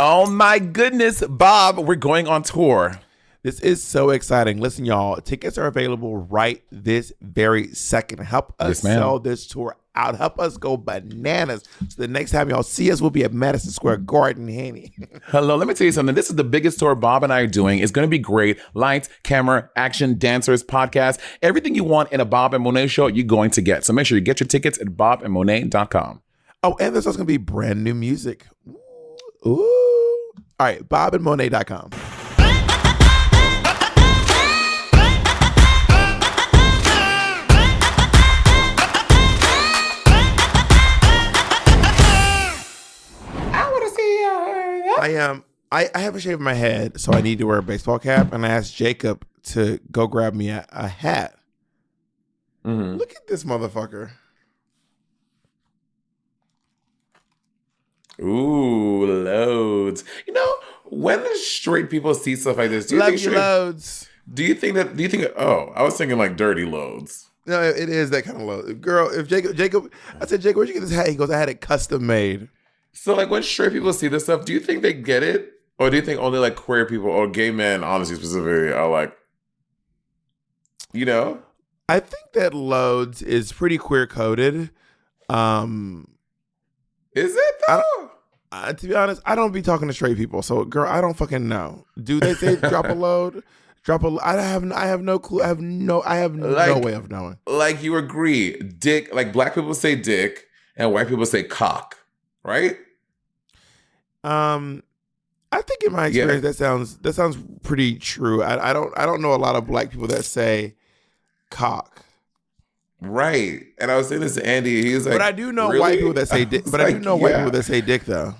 Oh my goodness, Bob, we're going on tour. This is so exciting. Listen, y'all, tickets are available right this very second. Help us sell this tour out. Help us go bananas. So the next time y'all see us, we'll be at Madison Square Garden, Hanny. Hello, let me tell you something. This is the biggest tour Bob and I are doing. It's going to be great. Lights, camera, action, dancers, podcast, everything you want in a Bob and Monét show, you're going to get. So make sure you get your tickets at bobandmonét.com. Oh, and there's also going to be brand new music. Ooh. All right, bobandmonét.com. I haven't shaved my head, so I need to wear a baseball cap, and I asked Jacob to go grab me a hat. Mm-hmm. Look at this motherfucker. Ooh, loads. You know, when the straight people see stuff like this, do you think loads? Do you think? Oh, I was thinking like dirty loads. No, it is that kind of load. Girl, if Jacob, I said, Jacob, where'd you get this hat? He goes, I had it custom made. So like when straight people see this stuff, do you think they get it? Or do you think only like queer people or gay men, honestly, specifically, are like, you know? I think that loads is pretty queer coded. Is it though? To be honest, I don't be talking to straight people. So girl, I don't fucking know. Do they say drop a load? I have no clue. I have no way of knowing. Like you agree, dick, like black people say dick and white people say cock, right? I think in my experience that sounds pretty true. I don't know a lot of black people that say cock. Right. And I was saying this to Andy. He's like, but I do know really? white people that say dick. But I do know white people that say dick though.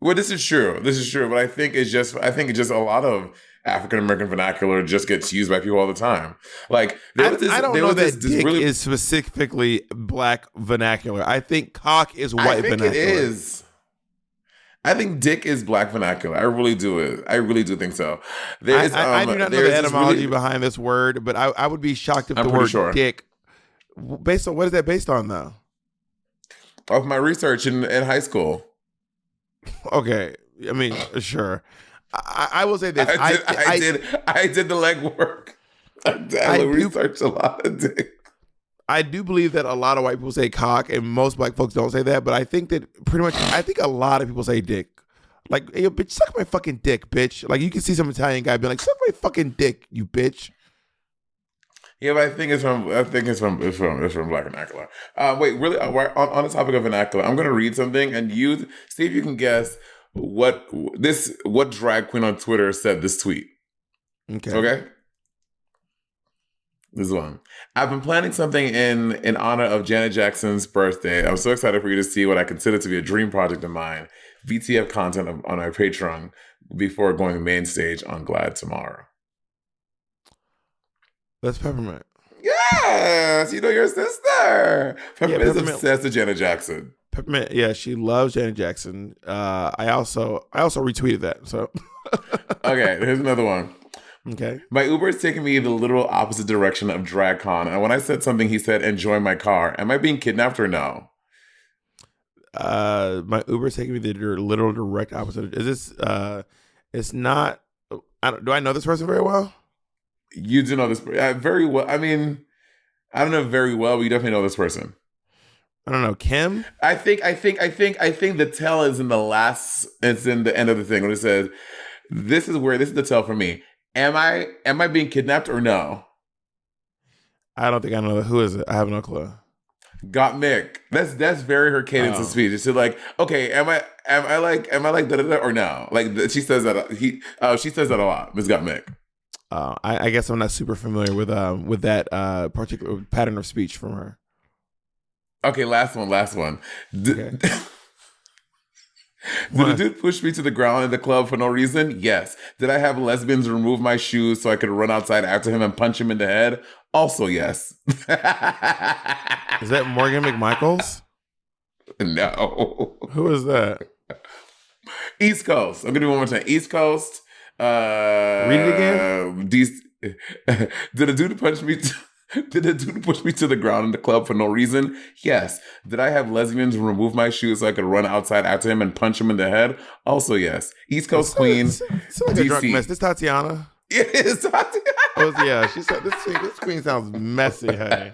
Well, this is true. But I think it's just a lot of African American vernacular just gets used by people all the time. Like I don't know that dick is specifically black vernacular. I think cock is white vernacular. It is. I think dick is black vernacular. I really do. I really do think so. I do not know the etymology behind this word, but I would be shocked if the word dick. Based on what is that based on though? Of my research in high school. Okay, I mean, sure. I will say this. I did the legwork. I researched a lot of dick. I do believe that a lot of white people say cock, and most black folks don't say that. But I think that I think a lot of people say dick. Like, hey, bitch, suck my fucking dick, bitch. Like, you can see some Italian guy be like, suck my fucking dick, you bitch. Yeah, but I think it's from black vernacular. Wait, really? On the topic of vernacular, I'm gonna read something, and you see if you can guess what drag queen on Twitter said this tweet. Okay. This one. I've been planning something in honor of Janet Jackson's birthday. I'm so excited for you to see what I consider to be a dream project of mine. VTF content on our Patreon before going main stage on Glad tomorrow. That's Peppermint. Yes, you know your sister. Peppermint is obsessed with Janet Jackson. Peppermint, yeah, she loves Janet Jackson. I also retweeted that. So okay, here's another one. Okay. My Uber is taking me the literal opposite direction of DragCon. And when I said something, he said, enjoy my car. Am I being kidnapped or no? My Uber is taking me the literal direct opposite. Is this, it's not, do I know this person very well? You do know this very well. I mean, I don't know very well, but you definitely know this person. I don't know. Kim? I think the tell is in it's in the end of the thing when it says, this is the tell for me. Am I being kidnapped or no? I don't think I know. Who is it? I have no clue. Got Mick. That's very her cadence of speech. It's like, okay, am I like da da da or no? Like she says that she says that a lot. Ms. Got Mick. I guess I'm not super familiar with that particular pattern of speech from her. Okay, last one. Okay. Did a dude push me to the ground in the club for no reason? Yes. Did I have lesbians remove my shoes so I could run outside after him and punch him in the head? Also, yes. Is that Morgan McMichaels? No. Who is that? East Coast. I'm going to do one more time. East Coast. Read it again? Did a dude punch me? Did the dude push me to the ground in the club for no reason? Yes. Did I have lesbians remove my shoes so I could run outside after him and punch him in the head? Also yes. East Coast Queen, It's like a drunk mess. DC. This Tatiana. It is. Oh yeah, she said this queen sounds messy, honey.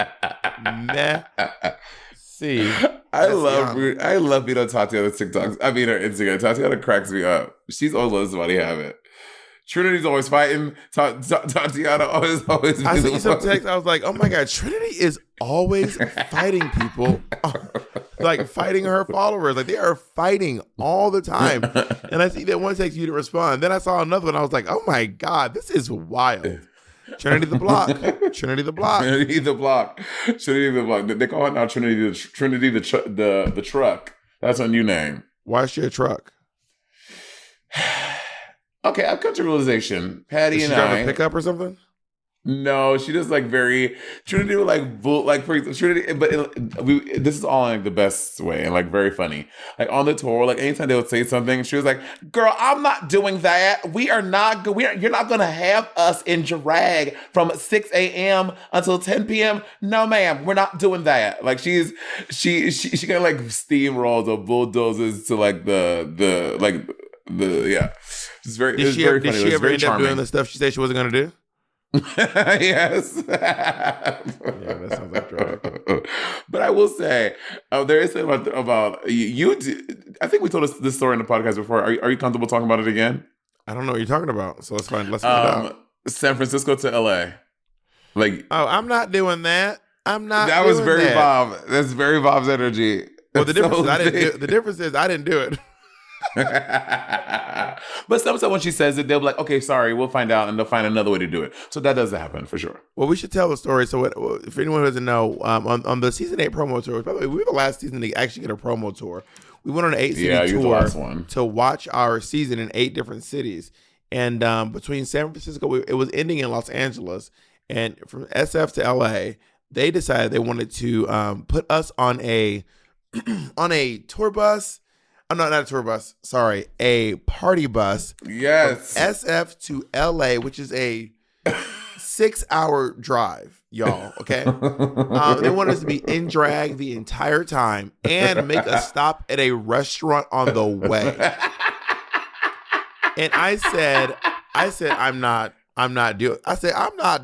Messy. I love being on Tatiana's TikToks. I mean her Instagram. Tatiana cracks me up. She's always somebody have it. Trinity's always fighting. Tatiana always. I sent you some text. I was like, oh my god, Trinity is always fighting people, like fighting her followers. Like they are fighting all the time. And I see that one text you didn't respond. Then I saw another one. I was like, oh my god, this is wild. Trinity the block. Trinity the block. Trinity the block. Trinity the block. They call it now Trinity the truck. That's her new name. Why is she a truck? Okay, I've come to realization. Patty Is she and driving I. a pickup or something? No, she just like very Trinity would like for Trinity, but this is all in like the best way and like very funny. Like on the tour, like anytime they would say something, she was like, "Girl, I'm not doing that. You're not gonna have us in drag from 6 a.m. until 10 p.m. No, ma'am, we're not doing that." Like she kind of like steamrolls or bulldozes to like the yeah. It's very Did she ever end up doing the the stuff she said she wasn't gonna do? Yes. Yeah, that sounds like drag. But I will say, there is something about you. I think we told us this story in the podcast before. Are you comfortable talking about it again? I don't know what you're talking about. So let's find out. San Francisco to LA. Like, oh, I'm not doing that. I'm not. That was very Bob. That's very Bob's energy. Well, the difference is I didn't do it. But sometimes when she says it, they'll be like, "Okay, sorry, we'll find out," and they'll find another way to do it. So that does happen for sure. Well, we should tell the story. So, if anyone who doesn't know, on the season 8 promo tour, by the way, we were the last season to actually get a promo tour. We went on an 8-city tour to watch our season in 8 different cities, and between San Francisco, it was ending in Los Angeles, and from SF to LA, they decided they wanted to put us on a tour bus. Not a tour bus. Sorry, a party bus. Yes. From SF to LA, which is a 6-hour drive, y'all. Okay. They wanted us to be in drag the entire time and make a stop at a restaurant on the way. And I said, I'm not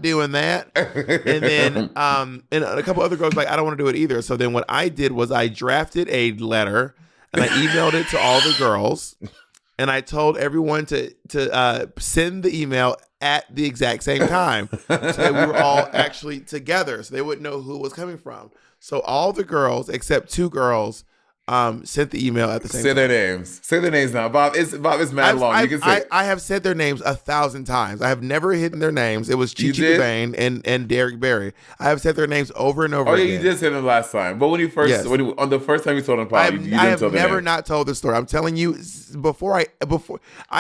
doing that. And then, and a couple other girls like, I don't want to do it either. So then what I did was I drafted a letter. And I emailed it to all the girls, and I told everyone to send the email at the exact same time, so that we were all actually together, so they wouldn't know who it was coming from. So all the girls, except 2 girls, sent the email at the same time. Say their names now. Bob is mad long. You can say I have said their names 1,000 times. I have never hidden their names. It was Chi Chi DeVane and Derek Barry. I have said their names over and over again. You did say them last time. But when you first, on the first time you told them, I have never not told the story. I'm telling you, before I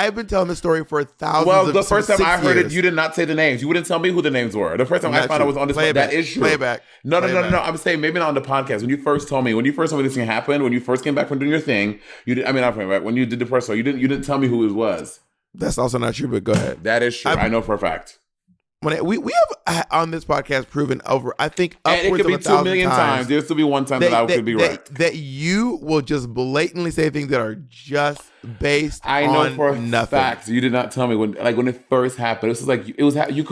have been telling the story for thousands. Well, the first time I heard it, you did not say the names. You wouldn't tell me who the names were. The first time I found out was on this. That is true. Play it back. No. I'm saying maybe not on the podcast. When you first told me this thing happened, when you first came back from doing your thing, when you did the first one, you didn't tell me who it was. That's also not true, but go ahead. That is true. I know for a fact. We have on this podcast proven over, I think, upwards and it could be 2 million times. There'll still be one time that I could be right. That you will just blatantly say things that are just based on nothing. I know for a fact. You did not tell me when it first happened. It was like you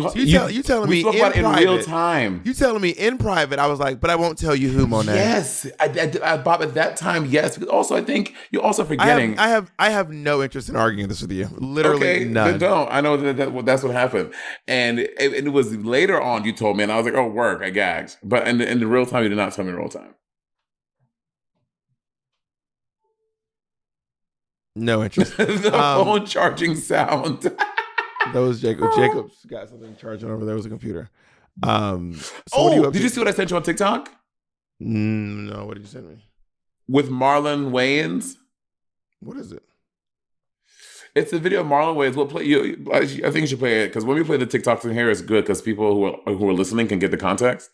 telling me spoke about it in real time. You telling me in private. I was like, but I won't tell you who, Monét. Yes, I Bob, at that time. Yes, because also I think you're also forgetting. I have no interest in arguing this with you. Literally none. Then don't. I know that's what happened, and it was later on you told me, and I was like, oh, work. I gagged, but in the real time, you did not tell me in real time. No interest. The phone charging sound. That was Jacob. Jacob's got something charging over there. It was a computer. Did you see what I sent you on TikTok? No, what did you send me? With Marlon Wayans. What is it? It's a video of Marlon Wayans. We'll play you. I think you should play it because when we play the TikToks in here, it's good because people who are listening can get the context.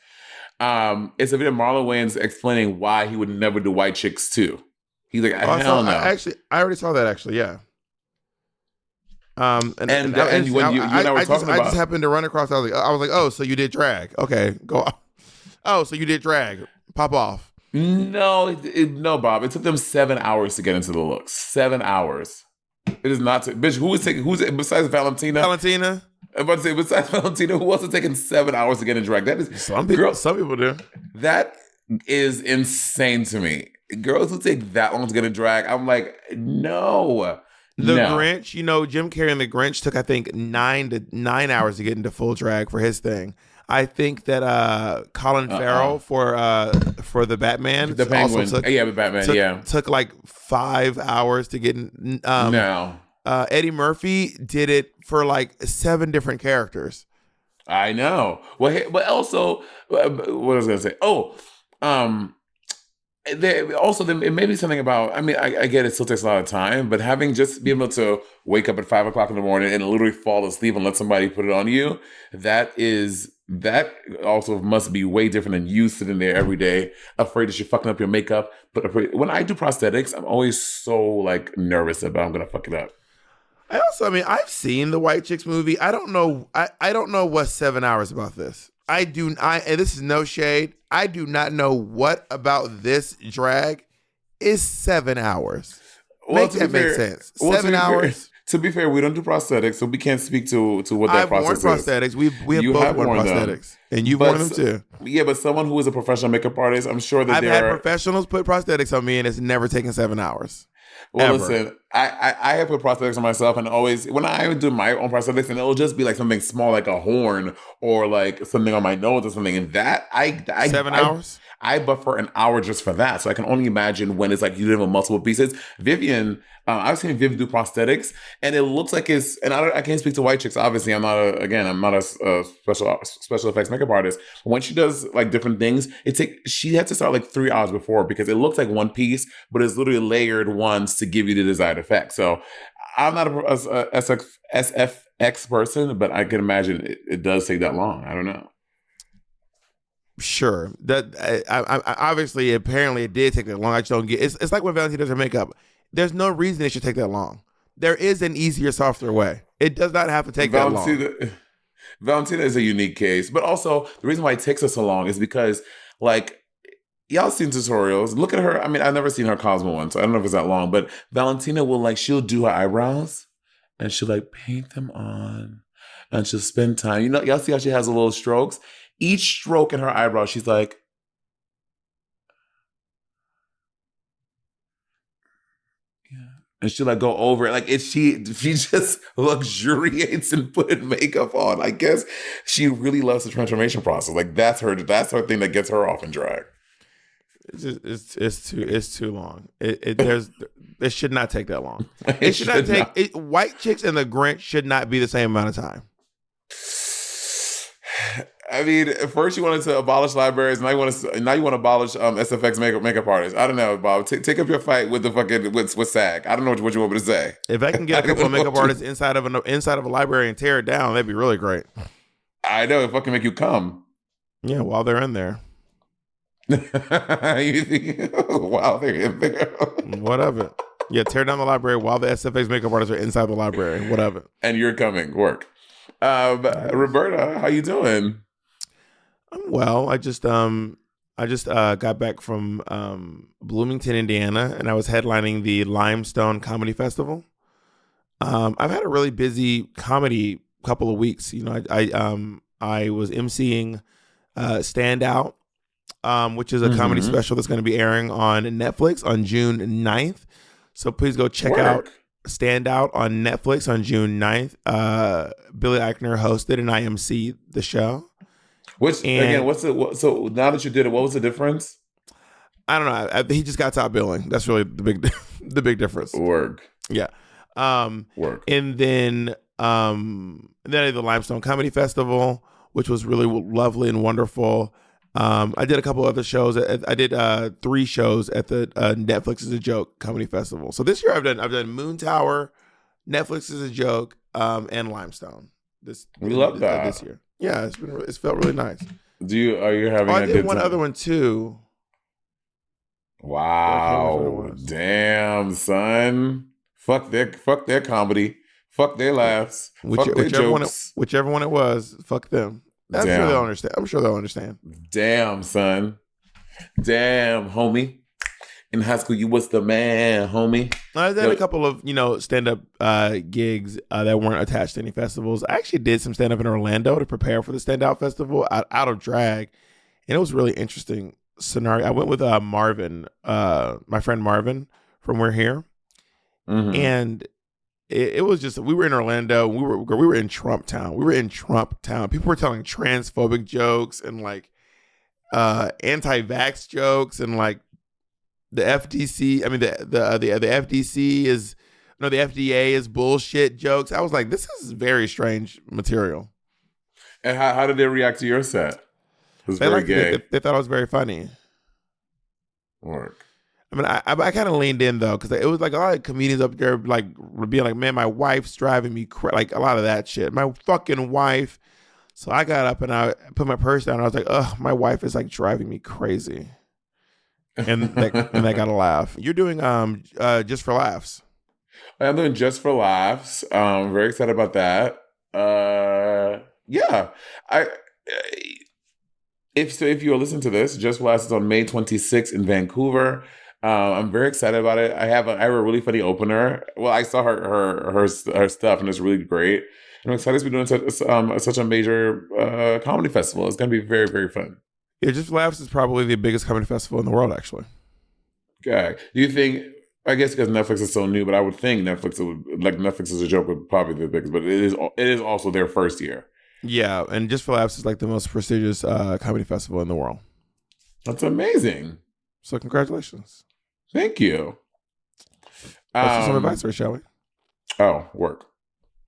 It's a video of Marlon Wayans explaining why he would never do White Chicks 2. He's like, hell no. I already saw that. Actually, yeah. And when you and I were talking about, I just happened to run across. I was like, oh, so you did drag? Okay, go on. Oh, so you did drag. Pop off. No, no, Bob. It took them 7 hours to get into the looks. 7 hours. It is not. Bitch, who's besides Valentina? Valentina? I'm about to say, besides Valentina, who else is taking 7 hours to get in drag? That is, Some girl, people do. that is insane to me. Girls who take that long to get in drag, I'm like, no. The No. Grinch, Jim Carrey and The Grinch took, I think, 9 hours to get into full drag for his thing. I think that Colin Farrell for the Batman, The Penguin, also the Batman, took like 5 hours to get in. No. Eddie Murphy did it for like 7 different characters. I know. Well, but also, what was I going to say? Oh, it may be something about, I mean, I get it still takes a lot of time, but having just being able to wake up at 5 o'clock in the morning and literally fall asleep and let somebody put it on you, that also must be way different than you sitting there every day, afraid that you're fucking up your makeup. But when I do prosthetics, I'm always so like nervous about I'm going to fuck it up. I've seen the White Chicks movie. I don't know. I don't know what's 7 hours about this. And this is no shade. I do not know what about this drag is 7 hours. Well, Make sense. 7 hours. To be fair, we don't do prosthetics, so we can't speak to what that process is. I've worn prosthetics. We have both worn prosthetics. And you've worn them too. Yeah, but someone who is a professional makeup artist, I'm sure that I've had professionals put prosthetics on me and it's never taken 7 hours. Well, ever. Listen, I have put prosthetics on myself, and always when I do my own prosthetics, and it'll just be like something small, like a horn or like something on my nose or something. And that 7 hours. I buffer an hour just for that. So I can only imagine when it's like you have multiple pieces. Vivian, I've seen Viv do prosthetics, and it looks like it's. And I can't speak to White Chicks. Obviously, I'm not a special effects makeup artist. But when she does like different things, she had to start like 3 hours before because it looks like one piece, but it's literally layered once to give you the desired effect. So I'm not a SFX person, but I can imagine it does take that long. I don't know. Sure. That I obviously, apparently, it did take that long. I just don't get. It's like when Valentina does her makeup. There's no reason it should take that long. There is an easier, softer way. It does not have to take that long. Valentina is a unique case, but also the reason why it takes us so long is because, like, y'all seen tutorials. Look at her. I mean, I've never seen her Cosmo one, so I don't know if it's that long. But Valentina she'll do her eyebrows, and she'll like paint them on, and she'll spend time. Y'all see how she has the little strokes. Each stroke in her eyebrow, she's like, yeah. And she'll like go over it. Like she just luxuriates and putting makeup on. I guess she really loves the transformation process. Like that's her thing that gets her off in drag. It's too long. It should not take that long. It should not take White Chicks and The Grinch should not be the same amount of time. I mean, first you wanted to abolish libraries, now you want to abolish SFX makeup artists. I don't know, Bob. Take up your fight with the fucking with SAG. I don't know what you want me to say. If I can get a couple of makeup artists inside of a library and tear it down, that'd be really great. I know, if I can make you come. Yeah, while they're in there. While they're in there. Whatever. Yeah, tear down the library while the SFX makeup artists are inside the library. Whatever. And you're coming. Work. Roberta, how you doing? I'm well. I just got back from Bloomington, Indiana, and I was headlining the Limestone Comedy Festival. I've had a really busy comedy couple of weeks. I was emceeing Stand Out, which is a comedy special that's going to be airing on Netflix on June 9th. So please go check out Stand Out on Netflix on June 9th. Billy Eichner hosted and I emceed the show. So now that you did it, what was the difference? I don't know. He just got top billing. That's really the big difference. Work. Yeah. Work. And then I did the Limestone Comedy Festival, which was really lovely and wonderful. I did a couple other shows. I did 3 shows at the Netflix is a Joke Comedy Festival. So this year I've done Moon Tower, Netflix is a Joke, and Limestone. We love that this year. Yeah, it's felt really nice. Are you having? I did one other one too. Wow! Damn, son. Fuck their comedy. Fuck their laughs. Fuck their jokes. Whichever one it was. Fuck them. I'm sure they'll Damn. understand. I'm sure they'll understand. Damn, son. Damn, homie. In high school, you was the man, homie. I did Yo, a couple of, stand-up gigs that weren't attached to any festivals. I actually did some stand-up in Orlando to prepare for the Stand Out Festival out of drag. And it was really interesting scenario. I went with Marvin, my friend Marvin from We're Here. mhm. And it was just, we were in Orlando. We were in Trump town. People were telling transphobic jokes and like anti-vax jokes and like the FDC. I mean the FDC is the FDA is bullshit jokes. I was like, this is very strange material. And how did they react to your set? It was very gay. They thought it was very funny. Work. I mean, I kind of leaned in though because it was like a lot of comedians up there like being like, man, my wife's driving me like a lot of that shit. My fucking wife. So I got up and I put my purse down. And I was like, ugh, my wife is like driving me crazy. And that got a laugh. You're doing Just for Laughs. I'm doing Just for Laughs. Very excited about that. Yeah. If you listen to this, Just for Laughs is on May 26th in Vancouver. I'm very excited about it. I have a really funny opener. Well, I saw her stuff and it's really great. And I'm excited to be doing such a major comedy festival. It's going to be very, very fun. Yeah, Just for Laughs is probably the biggest comedy festival in the world, actually. Okay. Do you think? I guess because Netflix is so new, but I would think Netflix is a joke would probably be the biggest, but it is also their first year. Yeah, and Just for Laughs is like the most prestigious comedy festival in the world. That's amazing. So congratulations. Thank you. Let's do some Advicery, shall we? Oh, work.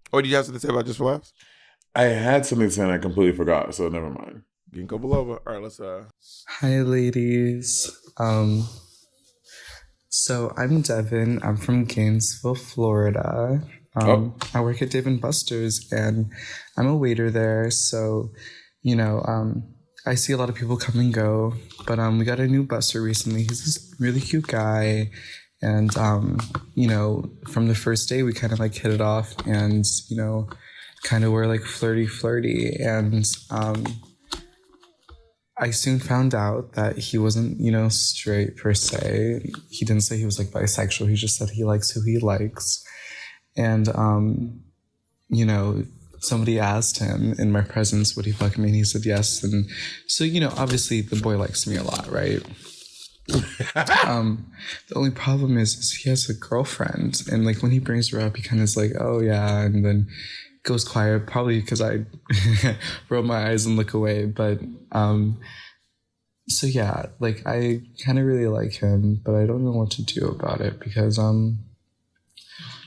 What did you have to say about Just for Laughs? I had something to say and I completely forgot, so never mind. Ginkgo biloba. All right, let's Hi ladies. So I'm Devin. I'm from Gainesville, Florida. I work at Dave & Buster's and I'm a waiter there. So, I see a lot of people come and go, but we got a new buster recently. He's this really cute guy. And, from the first day, we kind of like hit it off and, kind of were like flirty. And I soon found out that he wasn't, straight per se. He didn't say he was like bisexual. He just said he likes who he likes. And, somebody asked him in my presence, would he fuck me? And he said yes. And so, obviously the boy likes me a lot, right? The only problem is he has a girlfriend. And like when he brings her up, he kind of is like, oh yeah. And then goes quiet, probably because I roll my eyes and look away. But so yeah, like I kind of really like him, but I don't know what to do about it because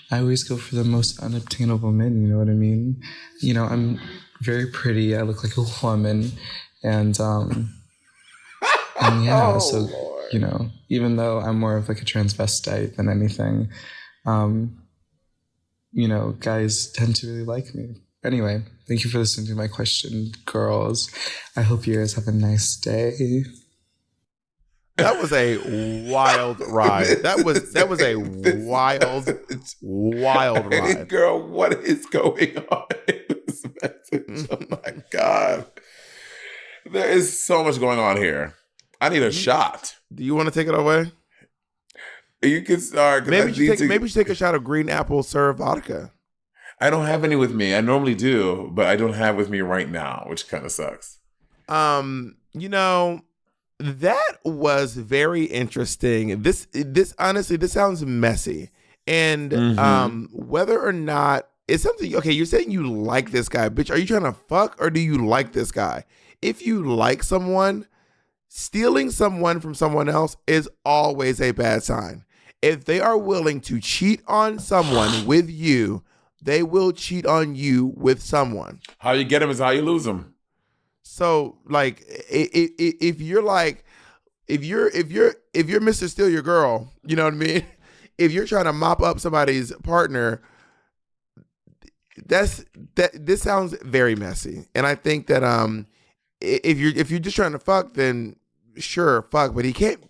I always go for the most unobtainable men, you know what I mean? I'm very pretty, I look like a woman, and yeah, Oh, so Lord. even though I'm more of like a transvestite than anything, guys tend to really like me. Anyway, thank you for listening to my question, girls. I hope you guys have a nice day. That was a wild ride. That was a wild ride. Girl, what is going on in this message? Oh my God. There is so much going on here. I need a shot. Do you want to take it away? You can start. Maybe you should take a shot of green apple syrup vodka. I don't have any with me. I normally do, but I don't have with me right now, which kind of sucks. That was very interesting. This honestly, this sounds messy. And whether or not it's something, okay, you're saying you like this guy, bitch. Are you trying to fuck or do you like this guy? If you like someone, stealing someone from someone else is always a bad sign. If they are willing to cheat on someone with you, they will cheat on you with someone. How you get them is how you lose them. So, like, if you're Mr. Steal Your Girl, you know what I mean? If you're trying to mop up somebody's partner, this sounds very messy. And I think that if you're just trying to fuck, then sure, fuck. But he can't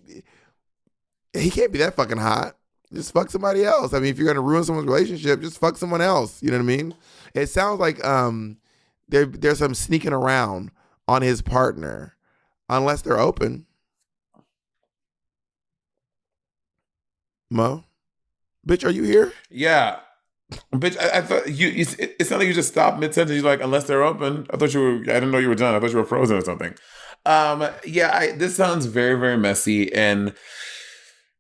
be that fucking hot. Just fuck somebody else. I mean, if you're gonna ruin someone's relationship, just fuck someone else. You know what I mean? It sounds like there's some sneaking around on his partner unless they're open. Mo, bitch, are you here? Yeah. Bitch, I thought it's not like you just stopped mid sentence. You're like, unless they're open. I thought you were. I didn't know you were done. I thought you were frozen or something. Yeah. This sounds very, very messy, and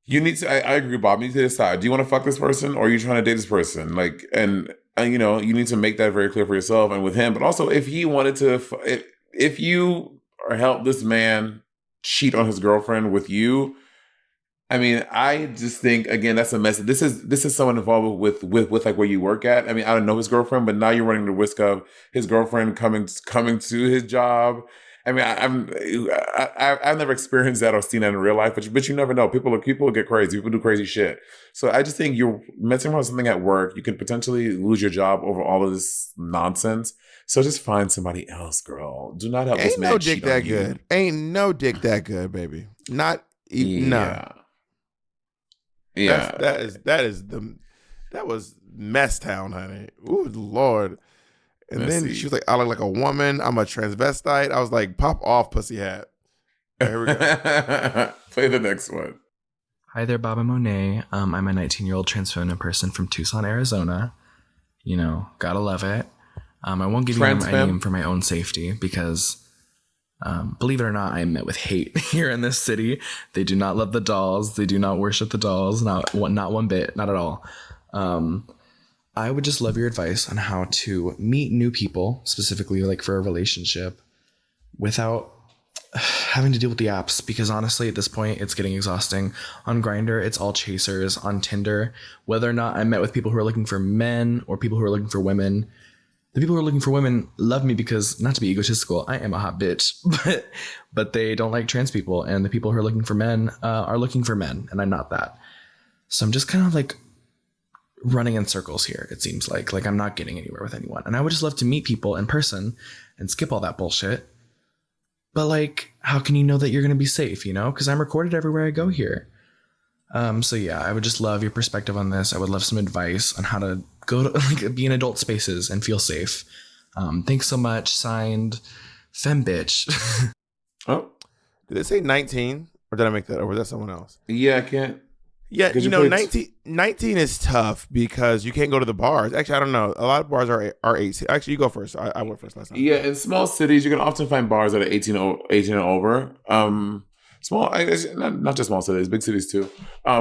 you need to. I agree, Bob. You need to decide. Do you want to fuck this person, or are you trying to date this person? Like, and you know, you need to make that very clear for yourself and with him. But also, if he wanted to, if you help this man cheat on his girlfriend with you, I mean, I just think again that's a mess. This is someone involved with like where you work at. I mean, I don't know his girlfriend, but now you're running the risk of his girlfriend coming to his job. I mean, I've never experienced that or seen that in real life, but you never know. People get crazy. People do crazy shit. So I just think you're messing around with something at work. You could potentially lose your job over all of this nonsense. So just find somebody else, girl. Do not help this man Ain't no dick cheat that on you. good. Ain't no dick that good, baby. Not even no. Yeah. That was mess town, honey. Ooh, Lord. And Messy. then she was like, I look like a woman. I'm a transvestite. I was like, pop off, pussy hat. Here we go. Play the next one. Hi there, Bob and Monét. I'm a 19-year-old trans feminine person from Tucson, Arizona. You know, gotta love it. I won't give you my name for my own safety because, believe it or not, I am met with hate here in this city. They do not love the dolls. They do not worship the dolls. Not one bit. Not at all. I would just love your advice on how to meet new people, specifically like for a relationship, without having to deal with the apps, because honestly at this point it's getting exhausting. On Grindr, it's all chasers. On Tinder, whether or not I'm met with people who are looking for men or people who are looking for women, the people who are looking for women love me because, not to be egotistical, I am a hot bitch, but they don't like trans people, and the people who are looking for men are looking for men, and I'm not that. So I'm just kind of like running in circles here. It seems like I'm not getting anywhere with anyone, and I would just love to meet people in person and skip all that bullshit. But like, how can you know that you're going to be safe, you know? Because I'm recorded everywhere I go here. So yeah, I would just love your perspective on this. I would love some advice on how to go to like be in adult spaces and feel safe. Thanks so much. Signed, Fem Bitch. Oh, Did it say 19? Or did I make that? Or was that someone else? yeah, I can't. Yeah, Because you you know, played- 19 is tough because you can't go to the bars. Actually, I don't know. A lot of bars are 18. Actually, you go first. I went first last time. Yeah, in small cities, you can often find bars that are 18 and over. Small, I guess, not just small cities, big cities too.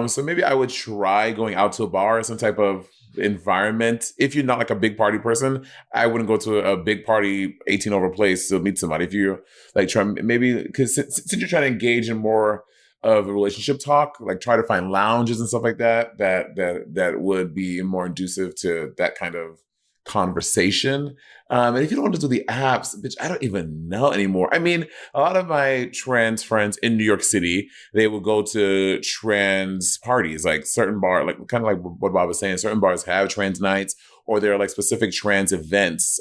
So maybe I would try going out to a bar or some type of environment. If you're not like a big party person, I wouldn't go to a big party 18 over place to meet somebody. If you're like maybe because since you're trying to engage in more of a relationship talk, like try to find lounges and stuff like that would be more conducive to that kind of conversation. And if you don't want to do the apps, bitch, I don't even know anymore. I mean, a lot of my trans friends in New York City, they would go to trans parties, like certain bar, like kind of like what Bob was saying, certain bars have trans nights, or there are like specific trans events,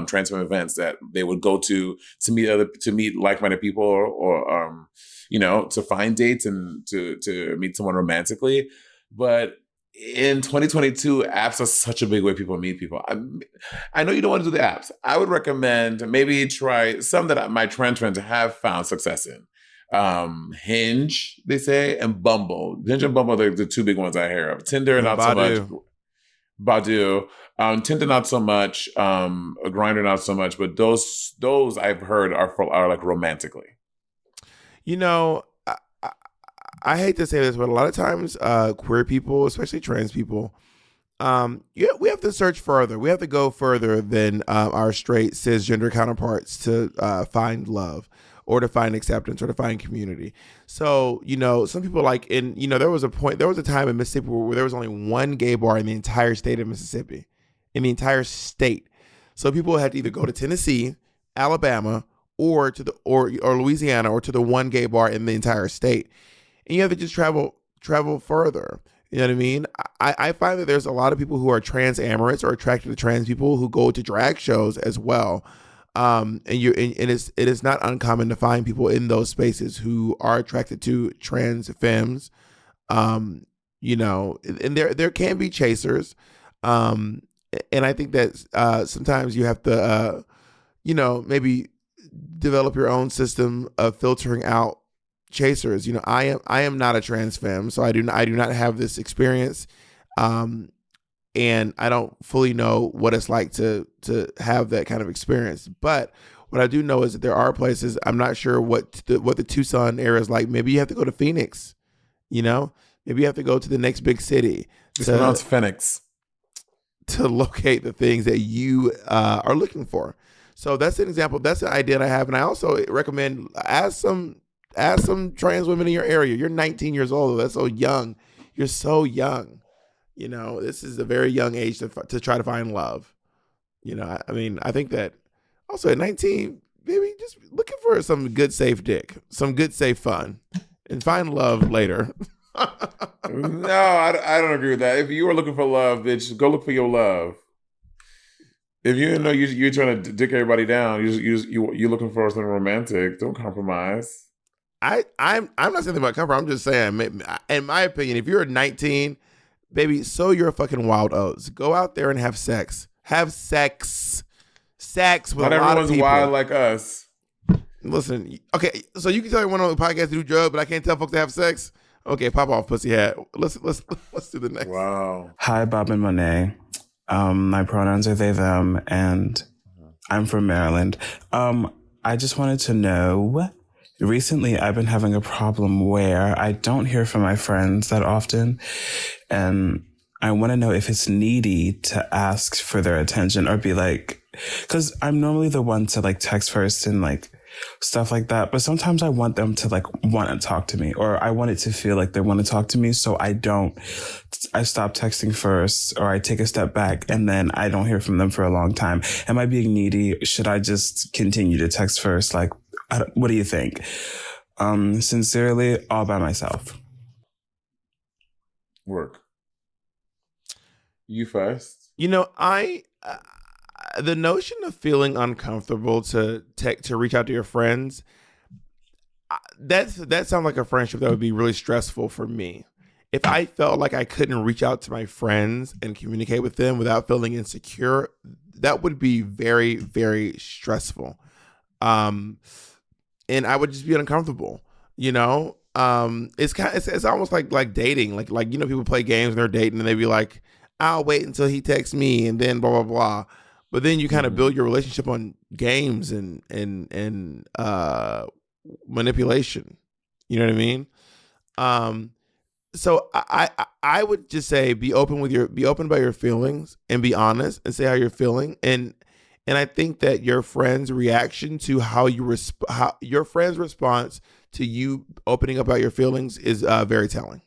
trans femme events that they would go to meet like-minded people or you know, to find dates and to meet someone romantically. But in 2022, apps are such a big way people meet people. I know you don't want to do the apps. I would recommend maybe try some that my trans friends have found success in. Hinge, they say, and Bumble. Hinge and Bumble are the two big ones I hear of. Tinder, And not so much. Badu. Tinder, not so much. Grindr, not so much. But those I've heard are like romantically. You know, I hate to say this, but a lot of times queer people, especially trans people, we have to search further. We have to go further than our straight cisgender counterparts to find love or to find acceptance or to find community. So, you know, some people there was a time in Mississippi where there was only one gay bar in the entire state of Mississippi, in the entire state. So people had to either go to Tennessee, Alabama, or to or Louisiana, or to the one gay bar in the entire state. And you have to just travel further. You know what I mean? I find that there's a lot of people who are trans amorous or attracted to trans people who go to drag shows as well. And it is not uncommon to find people in those spaces who are attracted to trans femmes. You know, and there can be chasers. And I think that sometimes you have to, you know, maybe develop your own system of filtering out chasers. You know, I am not a trans femme, so I do not have this experience, and I don't fully know what it's like to have that kind of experience. But what I do know is that there are places. I'm not sure what the Tucson area is like. Maybe you have to go to Phoenix. You know, maybe you have to go to the next big city. It's pronounced Phoenix. To locate the things that you are looking for. So that's an example. That's an idea that I have, and I also recommend ask some trans women in your area. You're 19 years old. That's so young. You're so young. You know, this is a very young age to try to find love. You know, I mean, I think that also at 19, maybe just looking for some good, safe dick, some good, safe fun, and find love later. No, I don't agree with that. If you are looking for love, bitch, go look for your love. If you know you're trying to dick everybody down, you're looking for something romantic. Don't compromise. I'm not saying about compromise. I'm just saying, in my opinion, if you're 19, baby, sow your fucking wild oats. Go out there and have sex. Have sex with Not a lot of everyone's people. wild like us. Listen, okay, so you can tell everyone on the podcast to do drugs, but I can't tell folks to have sex. Okay, pop off, pussy hat. Let's do the next. Wow. Hi, Bob and Monét. My pronouns are they, them, and I'm from Maryland. I just wanted to know, recently I've been having a problem where I don't hear from my friends that often, and I want to know if it's needy to ask for their attention or be like, because I'm normally the one to like text first and like stuff like that. But sometimes I want them to like want to talk to me, or I want it to feel like they want to talk to me. So I stop texting first, or I take a step back and then I don't hear from them for a long time. Am I being needy? Should I just continue to text first? Like, what do you think? Sincerely, all by myself. Work. You first. You know, the notion of feeling uncomfortable to reach out to your friends, that sounds like a friendship that would be really stressful for me. If I felt like I couldn't reach out to my friends and communicate with them without feeling insecure, that would be very, very stressful. And I would just be uncomfortable, you know? It's almost like dating. Like, you know, people play games and they're dating and they be like, I'll wait until he texts me and then blah, blah, blah. But then you kind of build your relationship on games and manipulation. You know what I mean? So I would just say be open about your feelings and be honest and say how you're feeling. And I think that your friend's reaction to how your friend's response to you opening up about your feelings is very telling.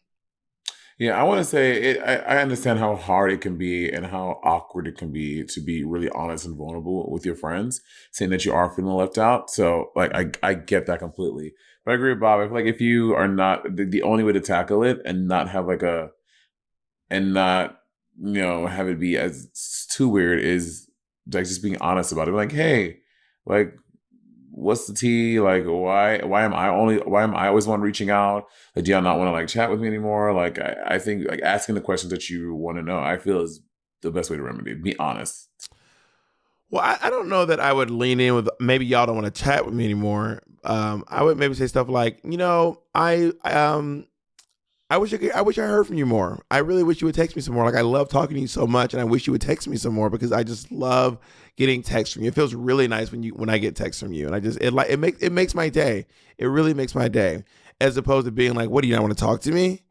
Yeah, I want to say I understand how hard it can be and how awkward it can be to be really honest and vulnerable with your friends, saying that you are feeling left out. So, like, I get that completely. But I agree with Bob. I feel like if you are not, the only way to tackle it and not have not, you know, have it be as too weird is like just being honest about it. Like, hey, like, what's the tea? Like, why am I always one reaching out? Like, do y'all not want to like chat with me anymore? Like, I think like asking the questions that you want to know, I feel is the best way to remedy it. Be honest. Well, I don't know that I would lean in with maybe y'all don't want to chat with me anymore. I would maybe say stuff like, you know, I wish I heard from you more. I really wish you would text me some more. Like, I love talking to you so much, and I wish you would text me some more because I just love getting texts from you. It feels really nice when I get texts from you, and it makes my day. It really makes my day, as opposed to being like, "What do you not want to talk to me?"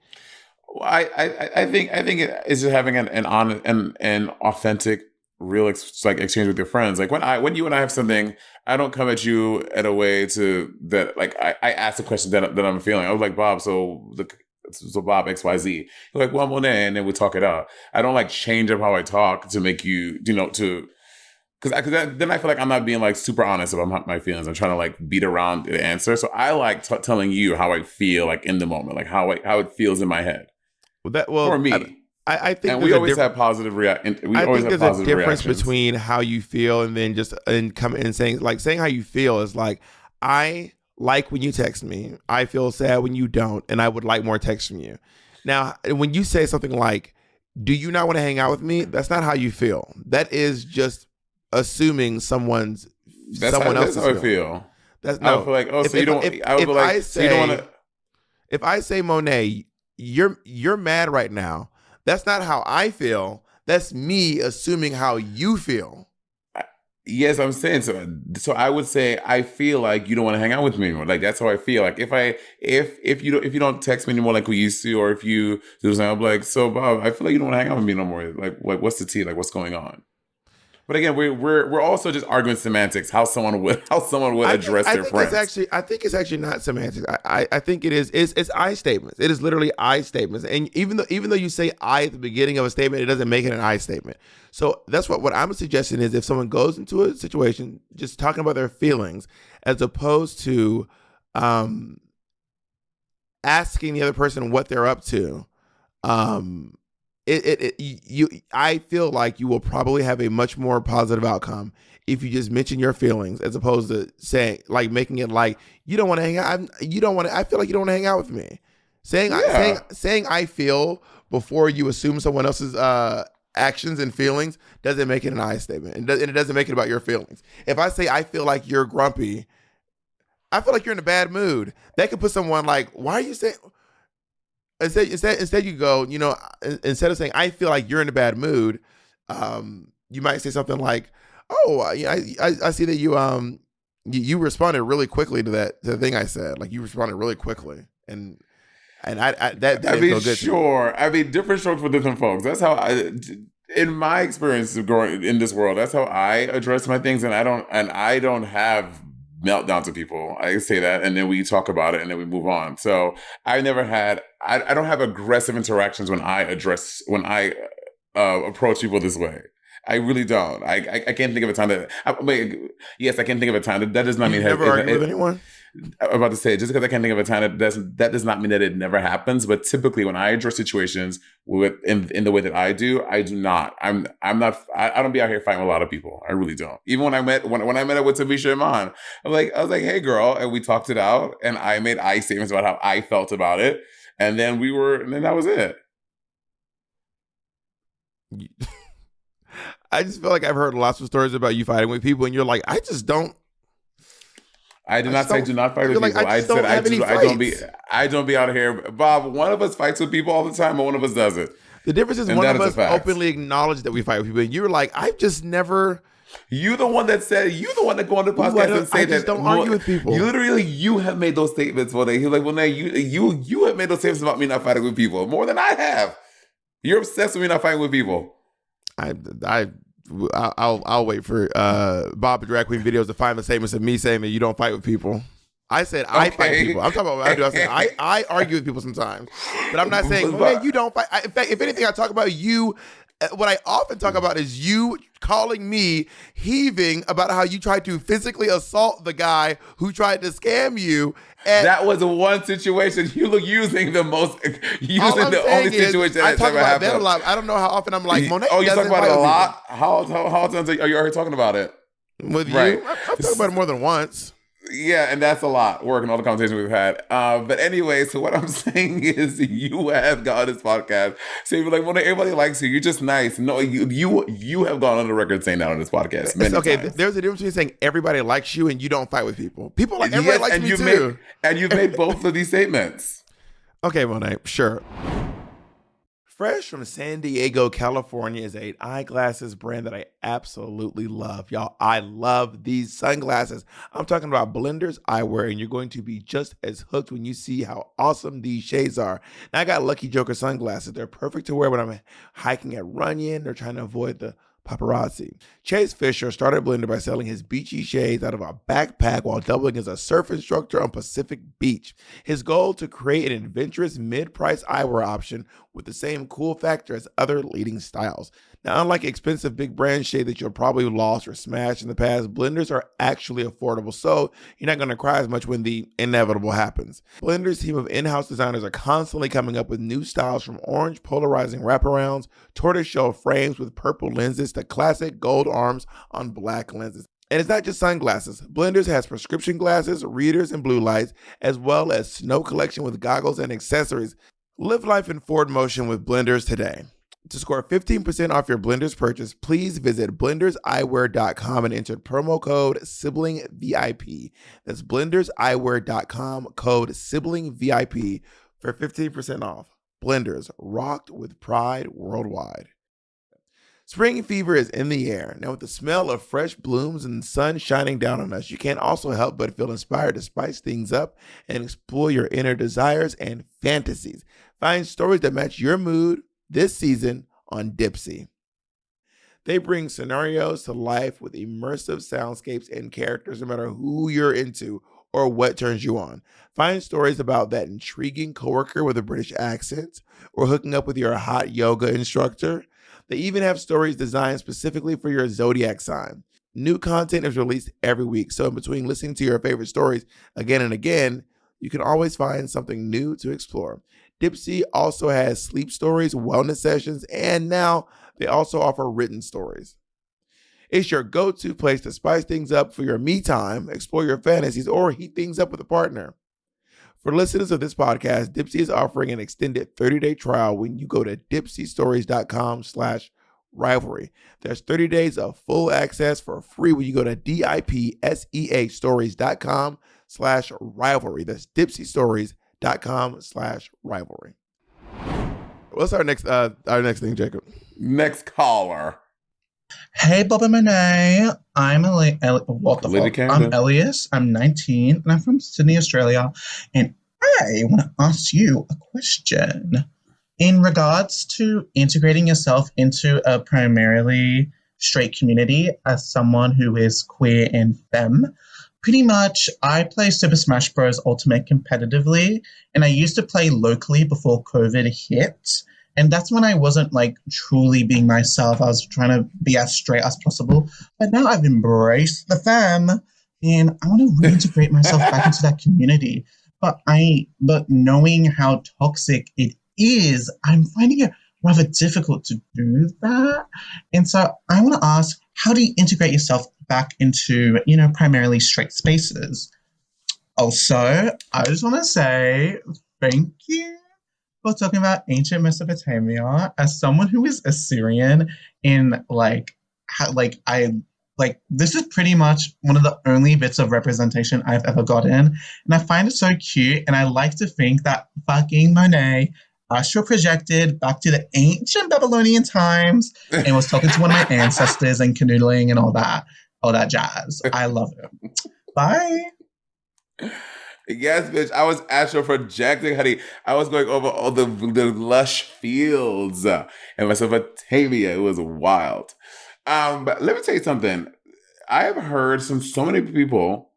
Well, I think it's just having an honest and authentic, real exchange with your friends. Like when you and I have something, I don't come at you in a way to that. Like I ask the question that I'm feeling. I was like, Bob, so Bob XYZ. You're like, well, Monét, and then we talk it out. I don't like change up how I talk to make you, you know, because then I feel like I'm not being like super honest about my feelings. I'm trying to like beat around the answer. So I like telling you how I feel like in the moment, like how it feels in my head. For me. I think, and we always have positive reaction. I think there's a difference between how you feel and then just saying how you feel is like, I like when you text me. I feel sad when you don't, and I would like more texts from you. Now, when you say something like, "Do you not want to hang out with me?" That's not how you feel. That is just assuming someone's someone else's That's how I feeling. feel. That's I would feel like, oh, so you don't. I would feel like, so you don't want to. If I say, Monét, you're mad right now. That's not how I feel. That's me assuming how you feel. Yes, I'm saying so. So I would say I feel like you don't want to hang out with me anymore. Like that's how I feel. Like if you don't text me anymore like we used to, or if you do something, I'm like, so Bob, I feel like you don't want to hang out with me no more. Like what's the tea? Like what's going on? But again, we're also just arguing semantics. How someone would address their friends. I think it's actually not semantics. I think it is. It's I statements. It is literally I statements. And even though you say I at the beginning of a statement, it doesn't make it an I statement. So that's what I'm suggesting is if someone goes into a situation just talking about their feelings, as opposed to asking the other person what they're up to. I feel like you will probably have a much more positive outcome if you just mention your feelings as opposed to saying, like, making it like you don't want to hang out. I feel like you don't want to hang out with me. Saying I feel before you assume someone else's actions and feelings doesn't make it an I statement, and it doesn't make it about your feelings. If I say I feel like you're grumpy, I feel like you're in a bad mood. That could put someone like, why are you saying? Instead you go, instead of saying, I feel like you're in a bad mood, you might say something like, oh, I see that you responded really quickly to the thing I said. Like you responded really quickly. And that didn't feel good. Sure. I mean, different strokes for different folks. That's how in my experience of growing in this world, that's how I address my things. And I don't have meltdowns with people. I say that, and then we talk about it, and then we move on. So I don't have aggressive interactions when I approach people this way. I really don't. I can't think of a time that. Yes, I can think of a time that does not mean. You never argue with anyone? I'm about to say, just because I can't think of a time that does not mean that it never happens. But typically, when I address situations in the way that I do not. I don't be out here fighting with a lot of people. I really don't. Even when I met up with Tamisha Iman, I was like, hey girl, and we talked it out, and I made I statements about how I felt about it, and then that was it. I just feel like I've heard lots of stories about you fighting with people, and you're like, I just don't. I did not say do not fight with people. I said I don't be out here. Bob, one of us fights with people all the time, and one of us doesn't. The difference is one of us openly acknowledged that we fight with people, and you were like, I've just never. You the one that go on the podcast and say that. Don't argue with people. You have made those statements one day. You're like, well, now you have made those statements about me not fighting with people more than I have. You're obsessed with me not fighting with people. I'll wait for Bob the Drag Queen videos to find the statements of me saying that you don't fight with people. I said I fight people. I'm talking about what I do. I said I argue with people sometimes, but I'm not saying you don't fight. In fact, if anything, I talk about you. What I often talk about is you calling me heaving about how you tried to physically assault the guy who tried to scam you. And that was one situation. You look using the only situation that's ever happened. That a lot. I don't know how often I'm like, Monét. Oh, you talk about it a lot? How often are you already talking about it? With you? I've talked about it more than once. Yeah, and that's a lot, working all the conversations we've had. But anyway, so what I'm saying is you have gone on this podcast. So you're like, well, everybody likes you. You're just nice. No, you have gone on the record saying that on this podcast many times. There's a difference between saying everybody likes you and you don't fight with people. People like everybody likes me too. And you've made both of these statements. Okay, Monét, sure. Fresh from San Diego, California is an eyeglasses brand that I absolutely love. Y'all, I love these sunglasses. I'm talking about Blenders Eyewear, and you're going to be just as hooked when you see how awesome these shades are. Now, I got Lucky Joker sunglasses. They're perfect to wear when I'm hiking at Runyon or trying to avoid the paparazzi. Chase Fisher started Blender by selling his beachy shades out of a backpack while doubling as a surf instructor on Pacific Beach. His goal to create an adventurous mid-price eyewear option with the same cool factor as other leading styles. Now, unlike expensive big brand shade that you've probably lost or smashed in the past, Blenders are actually affordable, so you're not going to cry as much when the inevitable happens. Blenders' team of in-house designers are constantly coming up with new styles, from orange polarizing wraparounds, tortoiseshell frames with purple lenses, to classic gold arms on black lenses. And it's not just sunglasses. Blenders has prescription glasses, readers, and blue lights, as well as snow collection with goggles and accessories. Live life in forward motion with Blenders today. To score 15% off your Blenders purchase, please visit blenderseyewear.com and enter promo code SiblingVIP. That's blenderseyewear.com, code SiblingVIP for 15% off. Blenders, rocked with pride worldwide. Spring fever is in the air. Now, with the smell of fresh blooms and the sun shining down on us, you can't also help but feel inspired to spice things up and explore your inner desires and fantasies. Find stories that match your mood this season on Dipsea. They bring scenarios to life with immersive soundscapes and characters, no matter who you're into or what turns you on. Find stories about that intriguing coworker with a British accent or hooking up with your hot yoga instructor. They even have stories designed specifically for your zodiac sign. New content is released every week, so in between listening to your favorite stories again and again, you can always find something new to explore. Dipsea also has sleep stories, wellness sessions, and now they also offer written stories. It's your go-to place to spice things up for your me time, explore your fantasies, or heat things up with a partner. For listeners of this podcast, Dipsea is offering an extended 30-day trial when you go to dipseastories.com/rivalry. There's 30 days of full access for free when you go to dipseastories.com/rivalry. That's dipseastories.com/rivalry. What's our next thing, Jacob? Next caller. Hey, Bob and Monét. I'm I'm Elias. I'm 19 and I'm from Sydney, Australia. And I want to ask you a question in regards to integrating yourself into a primarily straight community as someone who is queer and femme. Pretty much, I play Super Smash Bros. Ultimate competitively, and I used to play locally before COVID hit. And that's when I wasn't like truly being myself. I was trying to be as straight as possible. But now I've embraced the femme and I want to reintegrate myself back into that community. But knowing how toxic it is, I'm finding it rather difficult to do that. And so I want to ask, how do you integrate yourself back into, primarily straight spaces? Also, I just want to say thank you for talking about ancient Mesopotamia. As someone who is Assyrian in this is pretty much one of the only bits of representation I've ever gotten. And I find it so cute. And I like to think that fucking Monét astral projected back to the ancient Babylonian times and was talking to one of my ancestors and canoodling and all that jazz. I love it. Bye. Yes, bitch. I was astral projecting, honey. I was going over all the lush fields in Mesopotamia. It was wild. But let me tell you something. I have heard from so many people